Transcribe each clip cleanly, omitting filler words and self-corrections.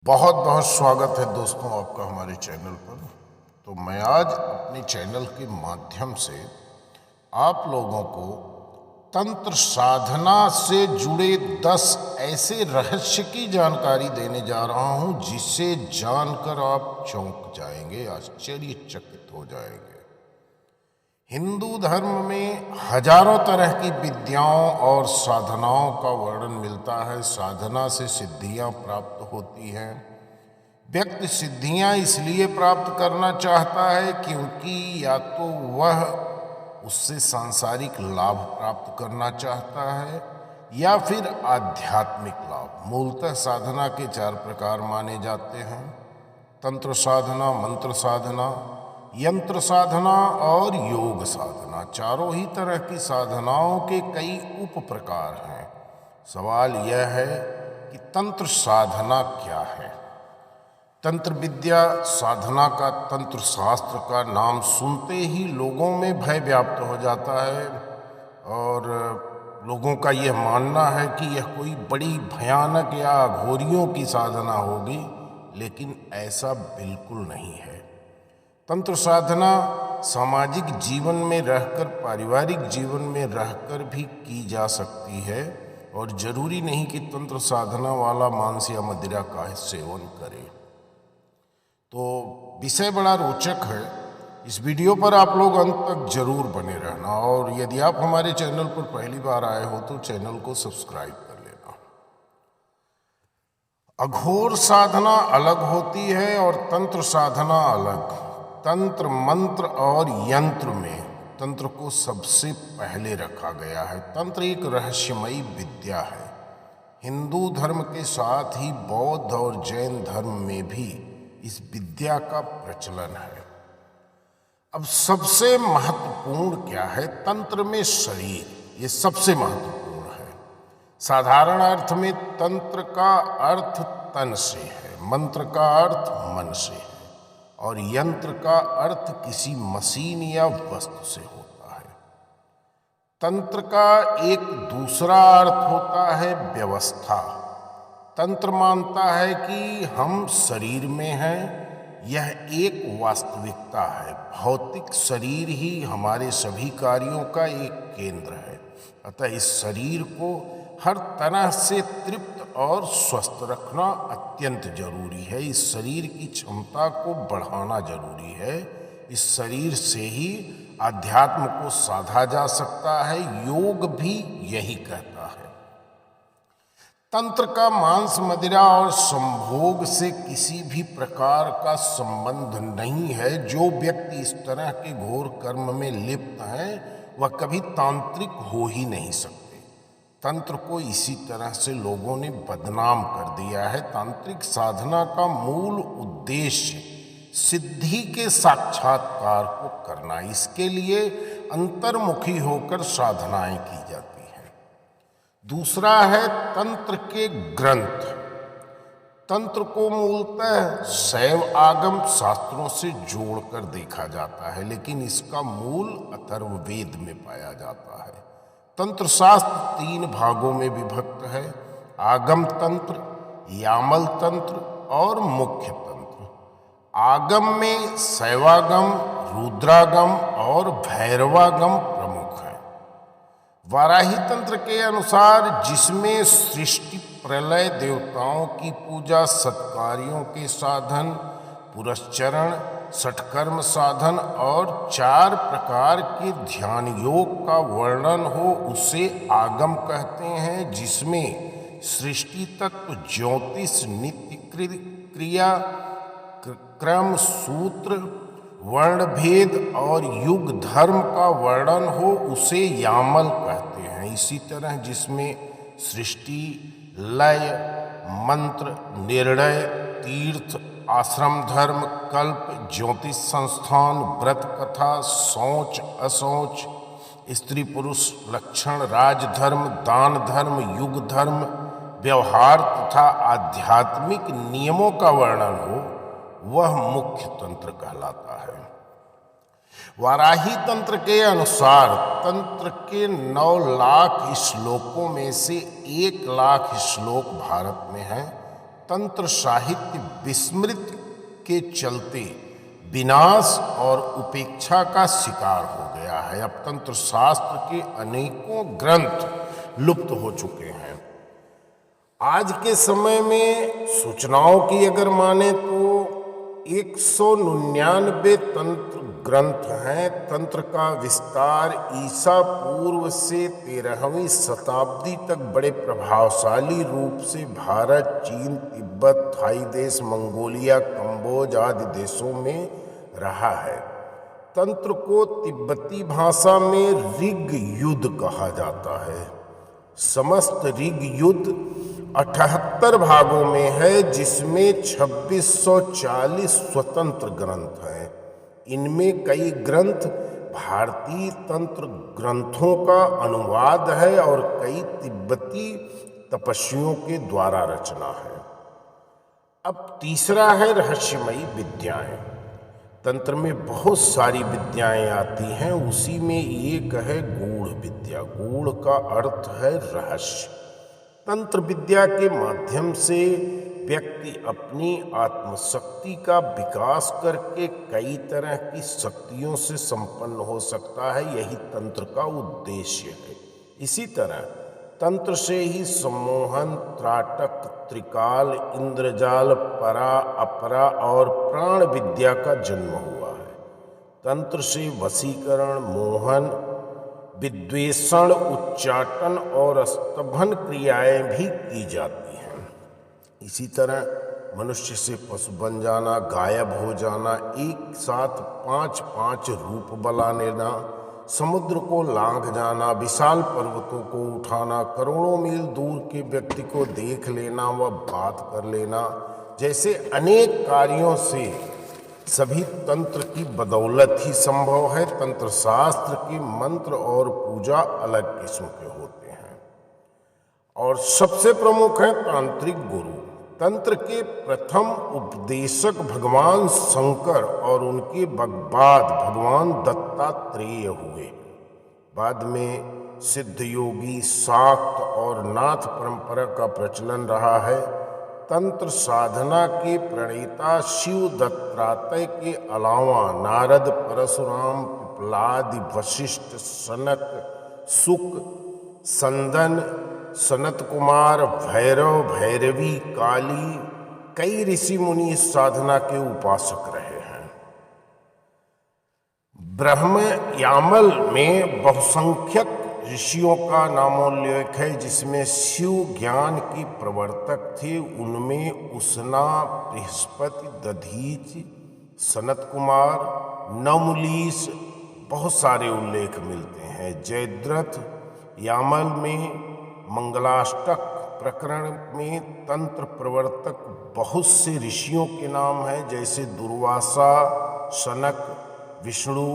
बहुत बहुत स्वागत है दोस्तों आपका हमारे चैनल पर। तो मैं आज अपने चैनल के माध्यम से आप लोगों को तंत्र साधना से जुड़े 10 ऐसे रहस्य की जानकारी देने जा रहा हूं जिसे जानकर आप चौंक जाएंगे, आश्चर्यचकित हो जाएंगे। हिंदू धर्म में हजारों तरह की विद्याओं और साधनाओं का वर्णन मिलता है। साधना से सिद्धियां प्राप्त होती हैं। व्यक्ति सिद्धियां इसलिए प्राप्त करना चाहता है क्योंकि या तो वह उससे सांसारिक लाभ प्राप्त करना चाहता है या फिर आध्यात्मिक लाभ। मूलतः साधना के 4 प्रकार माने जाते हैं: तंत्र साधना, मंत्र साधना, यंत्र साधना और योग साधना। चारों ही तरह की साधनाओं के कई उप प्रकार हैं। सवाल यह है कि तंत्र साधना क्या है। तंत्र विद्या साधना का तंत्र शास्त्र का नाम सुनते ही लोगों में भय व्याप्त हो जाता है और लोगों का यह मानना है कि यह कोई बड़ी भयानक या अघोरियों की साधना होगी, लेकिन ऐसा बिल्कुल नहीं है। तंत्र साधना सामाजिक जीवन में रहकर, पारिवारिक जीवन में रहकर भी की जा सकती है और जरूरी नहीं कि तंत्र साधना वाला मांस या मदिरा का सेवन करे। तो विषय बड़ा रोचक है। इस वीडियो पर आप लोग अंत तक जरूर बने रहना और यदि आप हमारे चैनल पर पहली बार आए हो तो चैनल को सब्सक्राइब कर लेना। अघोर साधना अलग होती है और तंत्र साधना अलग। तंत्र, मंत्र और यंत्र में तंत्र को सबसे पहले रखा गया है। तंत्र एक रहस्यमयी विद्या है। हिंदू धर्म के साथ ही बौद्ध और जैन धर्म में भी इस विद्या का प्रचलन है। अब सबसे महत्वपूर्ण क्या है? तंत्र में शरीर, ये सबसे महत्वपूर्ण है। साधारण अर्थ में तंत्र का अर्थ तन से है, मंत्र का अर्थ मन से है और यंत्र का अर्थ किसी मशीन या वस्तु से होता है। तंत्र का एक दूसरा अर्थ होता है व्यवस्था। तंत्र मानता है कि हम शरीर में हैं, यह एक वास्तविकता है। भौतिक शरीर ही हमारे सभी कार्यों का एक केंद्र है। अतः इस शरीर को हर तरह से तृप्त और स्वस्थ रखना अत्यंत जरूरी है। इस शरीर की क्षमता को बढ़ाना जरूरी है। इस शरीर से ही अध्यात्म को साधा जा सकता है। योग भी यही कहता है। तंत्र का मांस, मदिरा और संभोग से किसी भी प्रकार का संबंध नहीं है। जो व्यक्ति इस तरह के घोर कर्म में लिप्त हैं वह कभी तांत्रिक हो ही नहीं सकते। तंत्र को इसी तरह से लोगों ने बदनाम कर दिया है। तांत्रिक साधना का मूल उद्देश्य सिद्धि के साक्षात्कार को करना। इसके लिए अंतर्मुखी होकर साधनाएं की जाती हैं। दूसरा है तंत्र के ग्रंथ। तंत्र को मूलतः शैव आगम शास्त्रों से जोड़कर देखा जाता है, लेकिन इसका मूल अथर्ववेद में पाया जाता है। तंत्र शास्त्र 3 भागों में विभक्त है: आगम तंत्र, यामल तंत्र और मुख्य तंत्र। आगम में शैवागम, रुद्रागम और भैरवागम प्रमुख है। वाराही तंत्र के अनुसार, जिसमें सृष्टि, प्रलय, देवताओं की पूजा, सत्कार्यों के साधन, पुरस्चरण, षटकर्म साधन और 4 प्रकार के ध्यान योग का वर्णन हो, उसे आगम कहते हैं। जिसमें सृष्टि तत्व, ज्योतिष, नित्य क्रिया, क्रम, सूत्र, वर्ण भेद और युग धर्म का वर्णन हो, उसे यामल कहते हैं। इसी तरह जिसमें सृष्टि, लय, मंत्र, निर्णय, तीर्थ, आश्रम धर्म, कल्प, ज्योतिष संस्थान, व्रत कथा, शौच, असौच, स्त्री पुरुष लक्षण, राजधर्म, दान धर्म, युग धर्म, व्यवहार तथा आध्यात्मिक नियमों का वर्णन हो, वह मुख्य तंत्र कहलाता है। वाराही तंत्र के अनुसार तंत्र के 9 लाख श्लोकों में से 1 लाख श्लोक भारत में हैं तंत्र साहित्य विस्मृत के चलते विनाश और उपेक्षा का शिकार हो गया है। अब तंत्र शास्त्र के अनेकों ग्रंथ लुप्त हो चुके हैं। आज के समय में सूचनाओं की अगर माने तो 199 तंत्र ग्रंथ हैं। तंत्र का विस्तार ईसा पूर्व से 13वीं शताब्दी तक बड़े प्रभावशाली रूप से भारत, चीन, तिब्बत, थाई देश, मंगोलिया, कंबोज आदि देशों में रहा है। तंत्र को तिब्बती भाषा में ऋग युद्ध कहा जाता है। समस्त ऋग युद्ध 78 भागों में है, जिसमें 2640 स्वतंत्र ग्रंथ हैं। इनमें कई ग्रंथ भारतीय तंत्र ग्रंथों का अनुवाद है और कई तिब्बती तपस्वियों के द्वारा रचना है। अब तीसरा है रहस्यमयी विद्याएं। तंत्र में बहुत सारी विद्याएं आती हैं, उसी में एक है गूढ़ विद्या। गूढ़ का अर्थ है रहस्य। तंत्र विद्या के माध्यम से व्यक्ति अपनी आत्मशक्ति का विकास करके कई तरह की शक्तियों से संपन्न हो सकता है। यही तंत्र का उद्देश्य है। इसी तरह तंत्र से ही सम्मोहन, त्राटक, त्रिकाल, इंद्रजाल, परा, अपरा और प्राण विद्या का जन्म हुआ है। तंत्र से वशीकरण, मोहन, विद्वेषण, उच्चाटन और स्तंभन क्रियाएं भी की जाती हैं। इसी तरह मनुष्य से पशु बन जाना, गायब हो जाना, एक साथ 5-5 रूप बना लेना, समुद्र को लांघ जाना, विशाल पर्वतों को उठाना, करोड़ों मील दूर के व्यक्ति को देख लेना व बात कर लेना, जैसे अनेक कार्यों से सभी तंत्र की बदौलत ही संभव है। तंत्र शास्त्र के मंत्र और पूजा अलग किस्म के होते हैं और सबसे प्रमुख है तांत्रिक गुरु। तंत्र के प्रथम उपदेशक भगवान शंकर और उनके बाद भगवान दत्तात्रेय हुए। बाद में सिद्ध योगी, शाक्त और नाथ परंपरा का प्रचलन रहा है। तंत्र साधना के प्रणेता शिव दत्तात्रेय के अलावा नारद, परशुराम, पिपलाद, वशिष्ठ, सनक, सुक, संदन, सनत कुमार, भैरव, भैरवी, काली, कई ऋषि मुनि इस साधना के उपासक रहे हैं। ब्रह्म यामल में बहुसंख्यक ऋषियों का नामोल्लेख है, जिसमें शिव ज्ञान के प्रवर्तक थे। उनमें उसना, बृहस्पति, दधीच, सनत कुमार, नवमुलीस बहुत सारे उल्लेख मिलते हैं। जयद्रथ यामल में मंगलाष्टक प्रकरण में तंत्र प्रवर्तक बहुत से ऋषियों के नाम हैं, जैसे दुर्वासा, सनक, विष्णु,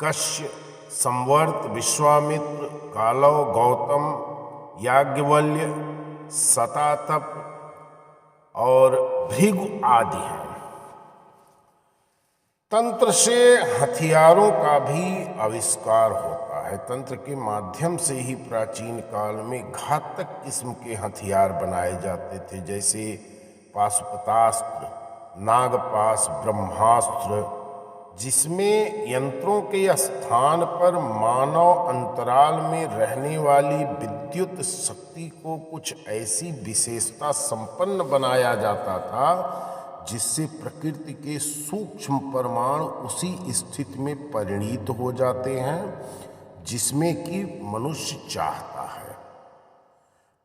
कश्य, संवर्त, विश्वामित्र, कालव, गौतम, याज्ञवल्य, सतातप और भृगु आदि हैं। तंत्र से हथियारों का भी आविष्कार होता है। तंत्र के माध्यम से ही प्राचीन काल में घातक किस्म के हथियार बनाए जाते थे, जैसे पाशुपतास्त्र, नागपाश, ब्रह्मास्त्र, जिसमें यंत्रों के स्थान पर मानव अंतराल में रहने वाली विद्युत शक्ति को कुछ ऐसी विशेषता संपन्न बनाया जाता था जिससे प्रकृति के सूक्ष्म परमाणु उसी स्थिति में परिणित हो जाते हैं जिसमें कि मनुष्य चाहता है।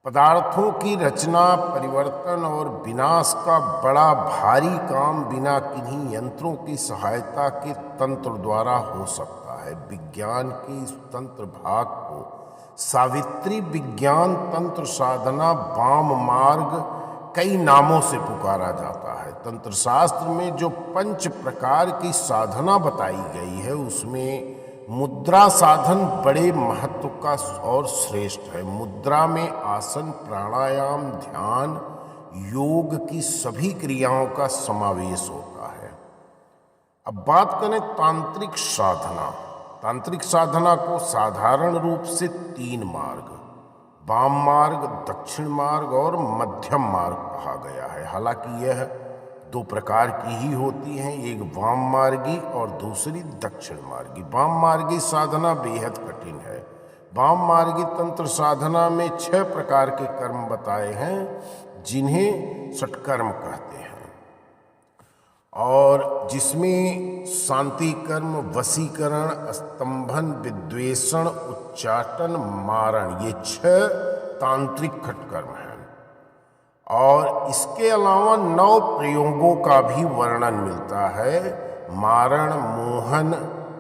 पदार्थों की रचना, परिवर्तन और विनाश का बड़ा भारी काम बिना किन्हीं यंत्रों की सहायता के तंत्र द्वारा हो सकता है। विज्ञान के इस तंत्र भाग को सावित्री विज्ञान तंत्र साधना वाम मार्ग कई नामों से पुकारा जाता है। तंत्र शास्त्र में जो 5 प्रकार की साधना बताई गई है, उसमें मुद्रा साधन बड़े महत्व का और श्रेष्ठ है। मुद्रा में आसन, प्राणायाम, ध्यान, योग की सभी क्रियाओं का समावेश होता है। अब बात करें तांत्रिक साधना। तांत्रिक साधना को साधारण रूप से 3 मार्ग वाम मार्ग, दक्षिण मार्ग और मध्यम मार्ग कहा गया है। हालांकि यह दो प्रकार की ही होती हैं, एक वाम मार्गी और दूसरी दक्षिण मार्गी। वाम मार्गी साधना बेहद कठिन है। वाम मार्गी तंत्र साधना में 6 प्रकार के कर्म बताए हैं, जिन्हें षटकर्म कहते हैं, और जिसमें शांति कर्म, वशीकरण, स्तंभन, विद्वेषण, उच्चाटन, मारण, ये 6 तांत्रिक खटकर्म हैं। और इसके अलावा 9 प्रयोगों का भी वर्णन मिलता है। मारण, मोहन,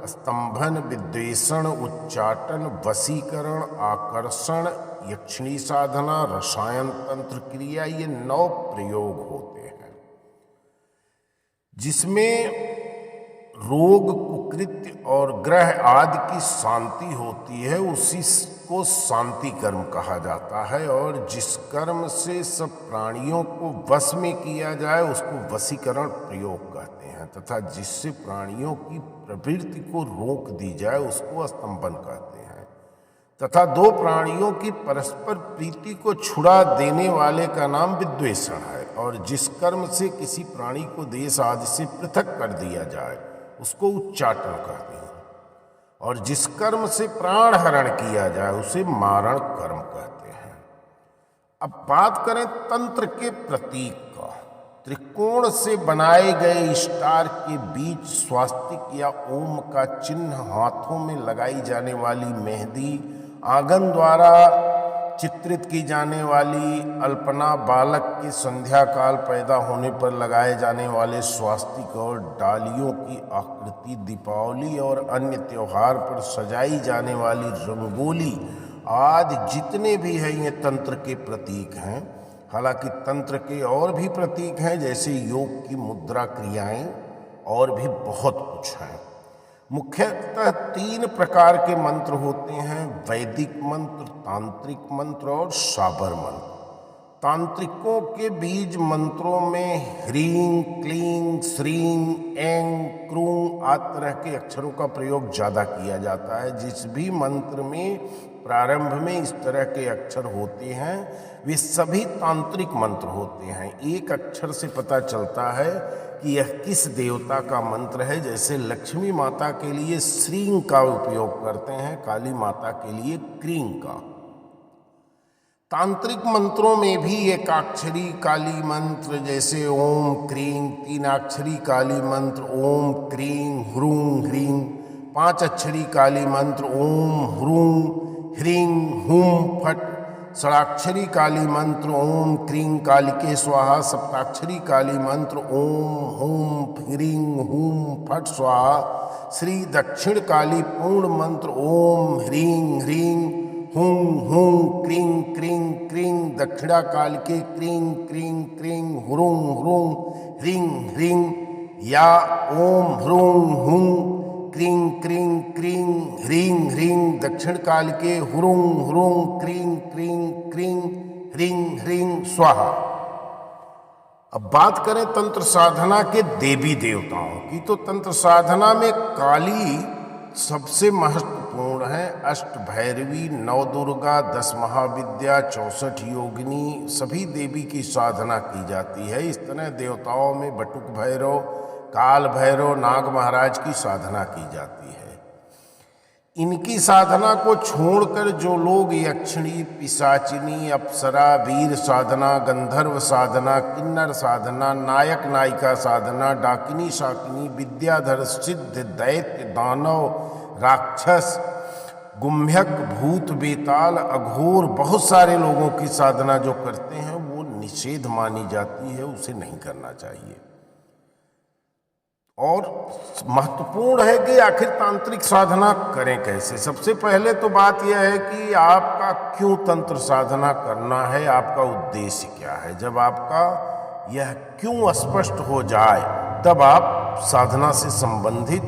स्तंभन, विद्वेषण, उच्चाटन, वशीकरण, आकर्षण, यक्षिणी साधना, रसायन तंत्र क्रिया, ये 9 प्रयोग होते हैं, जिसमें रोग, कुकृत्य और ग्रह आदि की शांति होती है, उसी को शांति कर्म कहा जाता है। और जिस कर्म से सब प्राणियों को वश में किया जाए उसको वशीकरण प्रयोग कहते हैं, तथा जिससे प्राणियों की प्रवृत्ति को रोक दी जाए उसको स्तंभन कहते हैं, तथा 2 प्राणियों की परस्पर प्रीति को छुड़ा देने वाले का नाम विद्वेषण है। और जिस कर्म से किसी प्राणी को देश आदि से पृथक कर दिया जाए उसको उच्चाटन कहते हैं, और जिस कर्म से प्राण हरण किया जाए उसे मारण कर्म कहते हैं। अब बात करें तंत्र के प्रतीक का। त्रिकोण से बनाए गए स्टार के बीच स्वास्तिक या ओम का चिन्ह, हाथों में लगाई जाने वाली मेहंदी, आंगन द्वारा चित्रित की जाने वाली अल्पना, बालक के संध्या काल पैदा होने पर लगाए जाने वाले स्वास्तिक और डालियों की आकृति, दीपावली और अन्य त्योहार पर सजाई जाने वाली रंगोली आदि जितने भी हैं ये तंत्र के प्रतीक हैं। हालांकि तंत्र के और भी प्रतीक हैं, जैसे योग की मुद्रा क्रियाएं, और भी बहुत कुछ हैं। मुख्यतः 3 प्रकार के मंत्र होते हैं, वैदिक मंत्र, तांत्रिक मंत्र और शाबर मंत्र। तांत्रिकों के बीज मंत्रों में ह्रीं, क्लीं, श्रीं, ऐं, क्रूं आदि तरह के अक्षरों का प्रयोग ज़्यादा किया जाता है। जिस भी मंत्र में प्रारंभ में इस तरह के अक्षर होते हैं वे सभी तांत्रिक मंत्र होते हैं। एक अक्षर से पता चलता है कि यह किस देवता का मंत्र है। जैसे लक्ष्मी माता के लिए श्रीं का उपयोग करते हैं, काली माता के लिए क्रीं का। तांत्रिक मंत्रों में भी एकाक्षरी काली मंत्र जैसे ओम क्रीं, 3 अक्षरी काली मंत्र ओम क्रीं ह्रूं ह्रीं, 5 अक्षरी काली मंत्र ओम ह्रूं ह्रीं हुं फट, 6 काली मंत्र ओम क्रीं कालिके स्वाहा, 7 काली मंत्र ओम हुं ह्रीं हुं फट स्वाहा, श्री दक्षिण काली पूर्ण मंत्र ओम ह्रीं ह्रीं हुं हुं क्रीं क्रीं क्रीं, दक्षिणा काल के क्रीं क्रीं क्रीं ह्रूं ह्रूं ह्रीं ह्रीं, या ओम ह्रूं हुं क्रीं क्रीं क्रीं ह्रीं ह्रीं, दक्षिण काल के ह्रूं ह्रूं क्रीं क्रीं क्रीं ह्रीं ह्रीं स्वाहा। अब बात करें तंत्र साधना के देवी देवताओं की, तो तंत्र साधना में काली सबसे महत्वपूर्ण है। अष्ट भैरवी, 9 दुर्गा, 10 महाविद्या, 64 योगिनी, सभी देवी की साधना की जाती है। इस तरह देवताओं में बटुक भैरव, काल भैरव, नाग महाराज की साधना की जाती है। इनकी साधना को छोड़कर जो लोग यक्षिणी, पिशाचिनी, अप्सरा, वीर साधना, गंधर्व साधना, किन्नर साधना, नायक नायिका साधना, डाकिनी शाकिनी, विद्याधर, सिद्ध, दैत्य, दानव, राक्षस, गुम्भक, भूत, बेताल, अघोर, बहुत सारे लोगों की साधना जो करते हैं वो निषेध मानी जाती है, उसे नहीं करना चाहिए। और महत्वपूर्ण है कि आखिर तांत्रिक साधना करें कैसे। सबसे पहले तो बात यह है कि आपका क्यों तंत्र साधना करना है, आपका उद्देश्य क्या है। जब आपका यह क्यों स्पष्ट हो जाए तब आप साधना से संबंधित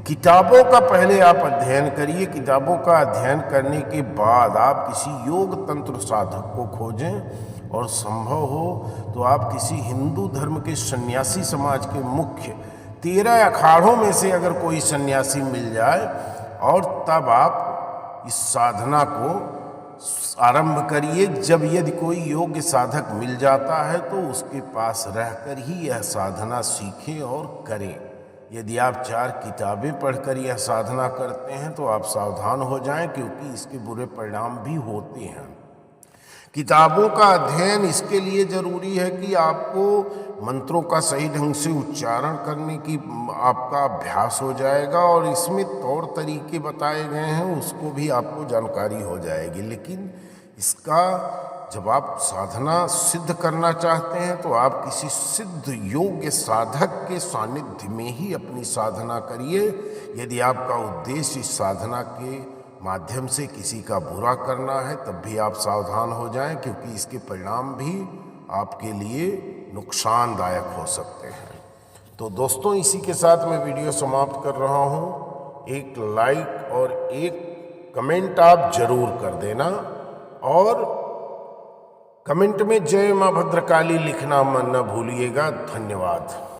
किताबों का पहले आप अध्ययन करिए। किताबों का अध्ययन करने के बाद आप किसी योग तंत्र साधक को खोजें, और संभव हो तो आप किसी हिंदू धर्म के सन्यासी समाज के मुख्य 13 अखाड़ों में से अगर कोई सन्यासी मिल जाए, और तब आप इस साधना को आरंभ करिए। जब यदि कोई योग्य साधक मिल जाता है तो उसके पास रहकर ही यह साधना सीखें और करें। यदि आप 4 किताबें पढ़कर यह साधना करते हैं तो आप सावधान हो जाएं, क्योंकि इसके बुरे परिणाम भी होते हैं। किताबों का अध्ययन इसके लिए जरूरी है कि आपको मंत्रों का सही ढंग से उच्चारण करने की आपका अभ्यास हो जाएगा, और इसमें तौर तरीके बताए गए हैं उसको भी आपको जानकारी हो जाएगी। लेकिन इसका जब आप साधना सिद्ध करना चाहते हैं तो आप किसी सिद्ध योग्य साधक के सानिध्य में ही अपनी साधना करिए। यदि आपका उद्देश्य इस साधना के माध्यम से किसी का बुरा करना है तब भी आप सावधान हो जाएं, क्योंकि इसके परिणाम भी आपके लिए नुकसानदायक हो सकते हैं। तो दोस्तों, इसी के साथ मैं वीडियो समाप्त कर रहा हूं। एक लाइक और एक कमेंट आप जरूर कर देना, और कमेंट में जय मां भद्रकाली लिखना न भूलिएगा। धन्यवाद।